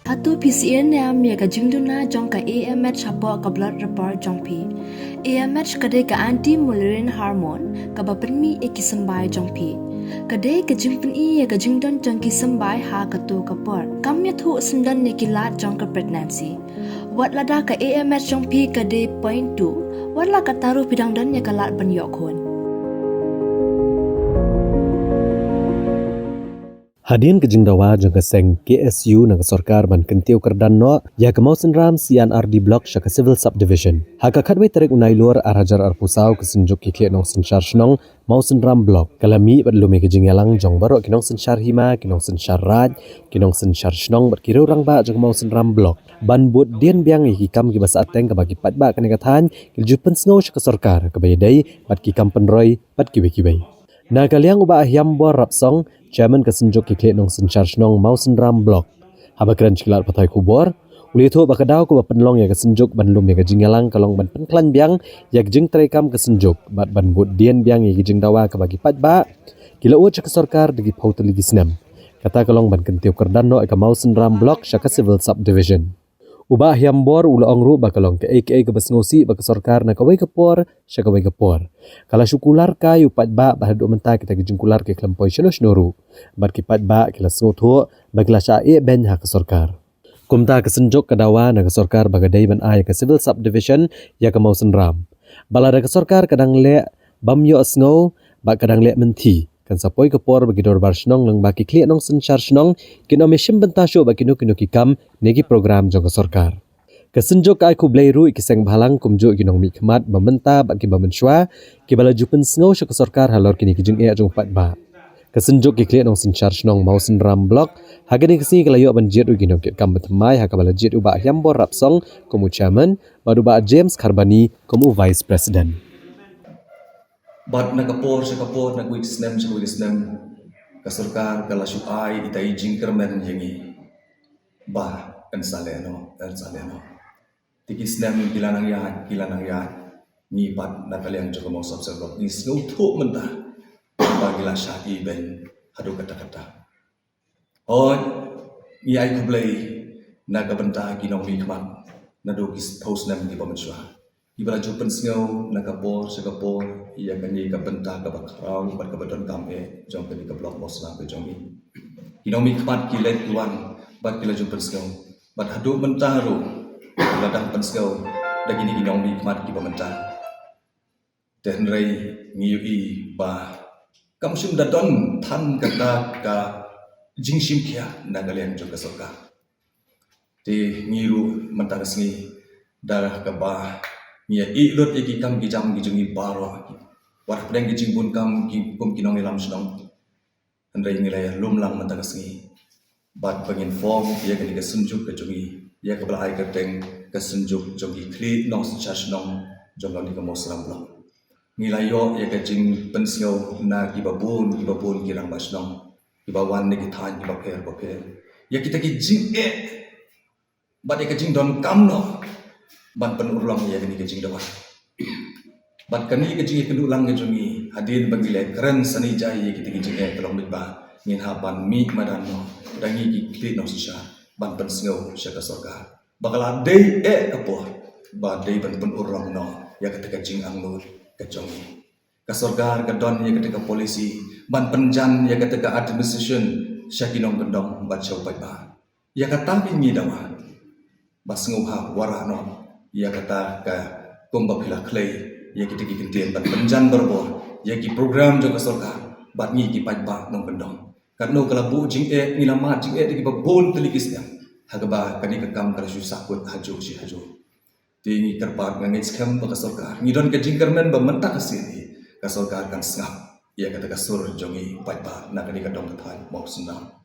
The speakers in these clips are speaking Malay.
Hatu PCN yam ya ka jingduna jong ka AMH hapo ka blood report jong pi. AMH kade ka anti-mullerian hormone ka bapenmi ekisambai jong pi. Kade ka jingpen I ya ka jingdon jong kisambai ha ka tu ka por. Kam ya thu sendan ne kilat jong ka pregnancy. Wat lada ka AMH jong pi kade point 2. Wat la ka taruh bidang dan ya ka lat ban yok hun. Hadian ke jingdawa jang keseng KSU nang sorkar ban kentiu kerdan no ya ke Mausen Ram CNRD Block syaka Civil Subdivision. Haka kadwai tarik unai luar arajar arpusau kesenjuk kiklik nong sensyar senong Mausen Ram Block. Kalami badlumi ke jingyalang jong barok kinong sensyar hima, kinong sensyar raj, kinong sensyar senong berkira orang ba jang Mausen Ram Block. Ban bud dian biang hikam ki basa ateng ke bagi pat ba kanekatan kiljupen sengau syaka sorkar ke bayadai pat kikam penroi pat kiwe-kiwe. Na kaliang uba ahyam bor rapsong Chairman kesenjuk kiklik nong sensyar senong Mausen Ram Block. Haba keren cikilat patai kubor. Uli itu bakadau ku penlong ya kesenjuk ban lum ya kejinggalang kalong ban penklan biang ya kejing terekam kesenjuk bat ban bud dian biang ya kejing dawa ke bagi pat ba. Kila uat syaka sorkar degi pautu ligi senam. Kata kalong ban kentiu kerdan no eka Mausen Ram Block syaka Civil Subdivision. Ubah ahyam bor ula ongru bakalong ke AKA ke basngosi baka sorkar na kawai kepor syaka kawai kepor. Kala syukular ka yupat ba bahadu mentah kita kejengkular ke klempoi syelos noru. Bat kipat ba kila sengotu bagla syai ben ha ke sorkar. Kumta kesenjuk kedawa na ke sorkar bagadai ban ai ke Civil Subdivision ya ke Mausen Ram. Balada ke sorkar kadang le bamyo asngau ba kadang le menti. Kan sapoi kepor bagi dorbar senong nang baki klik nong sensyar senong kino mesim bentasyo bagi kino kikam negi program jong ke sorkar. Kesenjuk kai ku bleiru ikiseng bahalang kumjuk kinong mi kemat bamenta bagi bamenswa ki bala jupen sengau syaka sorkar halor kini kijing e jong pat ba. Kesenjuk kiklik nong sensyar senong Mausen Ram Block hagani kesini kelayo banjit u kinong kikam betemai haka bala jit u ba hyambor rapsong komu chairman badu ba James Karbani komu vice president. Bat nakapor nagwik snem kasurkar kala syuai itai jingkermen yangi bah ensaleno tiki snem kilanang ya ni bat nakaliang joko mau subserblok ni snow thuk mentah bagila syai ben hadu kata-kata on ni ai kublai nagabenta kinong mi kmat nadogis post nem di pamenswa ibala jupen sngau nakapor sakapor ia kani ka benta ka bakrau bat ka badon kame jong kani ka blok bos na be jongi inomi kmat kilet tuan bat kila jupen sngau bat hadu mentaru ladang pen sngau dagini inomi kmat ki pamenta tenrei ngiui ba kamsum dadon than kata ka jingsim kia nagalian jong ka sorka te ngiru mentang sengi darah ka ba Nia ilut iki kam gijam gijungi baro war pedang gijing bun kam kum kinong ilam senong andai ngilaya lumlang mentagasngi bat bangin form dia kani kesenjuk kejungi dia kebelai keteng kesenjuk jongi kli nong senong jonglong di kemos ramblong ngilayo ya kejing pensio na kibabun kirang basnong kibawan ni kithan kibaper ya kita kijing bat ya kejing don kamno ban penurlang ya kini kejing dawa ban kani kejing kedulang ngejungi hadin bangile keren sani jai kita kejing kelong mitba ngin haban mi madano dangi ki klit no sisa ban pensngau syaka sorga bakala dei kapor ba dei ban penurlang no ya ketika kejing angnul kejongi ka sorga ka don ya ketika polisi ban penjan ya ketika administration syakinong gendong ban syaupai ba ya kata mi dawa basngau ha warano ia kata ka kumba phila clay ia kita kikintian ban penjan berbor ia ki program jo ka sorkar bat ngi ki pajba nong kendong kadno kala bu jing ngilama jing de ki babon telikis ya hagaba kani ka kam kala susah kut haju tingi terpat ngi scam ba ka sorkar ngi don ka jingkermen ba mentak sini ka sorkar kan sngap ia kata ka sur jongi pajba na kani ka dong ka mau senang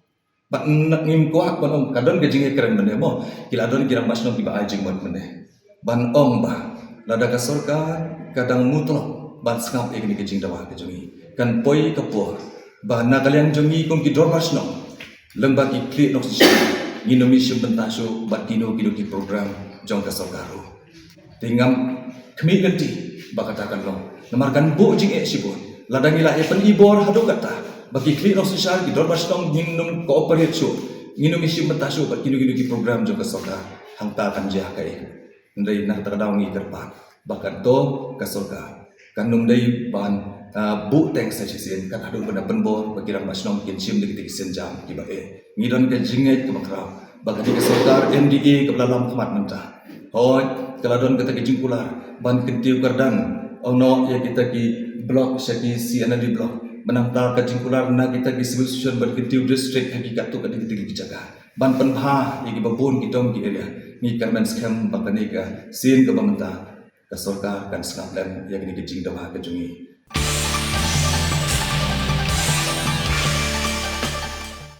bat nak ngim kuak ban kadon ka jing keren mene mo kila don kirang basno ki ba ajing mod mene ban ba lada ka sorkar kadang mutlak ban skap egni ke jingdawa ke jongi kan poi kapor ba nakalian jongi kum ki dormas no lembag ki klik no sisi nginomi syubentasyo bat kino ki program jong ka sorkaru tingam kemi genti ba katakan lo namarkan bu jing sibun lada ngila pen ibor hadu kata bagi klik no sisi ki dormas no nginum cooperate nginu misi mentasu ba kinu ki program jo ka soka hangta kan jah kai ndai nak terdau ngi terpat bahkan to ka soka kan num dai ban bu teng sa sin kan adu benda penbor bagiran masnom kin sim de ki senjam ki ba ngidon ke jingai ke makra bahkan di soka MDA ke dalam khmat mentah hoi keladon kata ke jingkular ban kentiu kardan ono ya kita ki blok syaki si anali blok menamtal ke jingkular na kita ki civil social ban kentiu district hakikat tu kan kita ki jaga ban penha ya ki babun ki dom ki area ni karmen scam bahkan ni ka sin ke bamenta ke sorka kan snaplan ya ki jing dawa ke jungi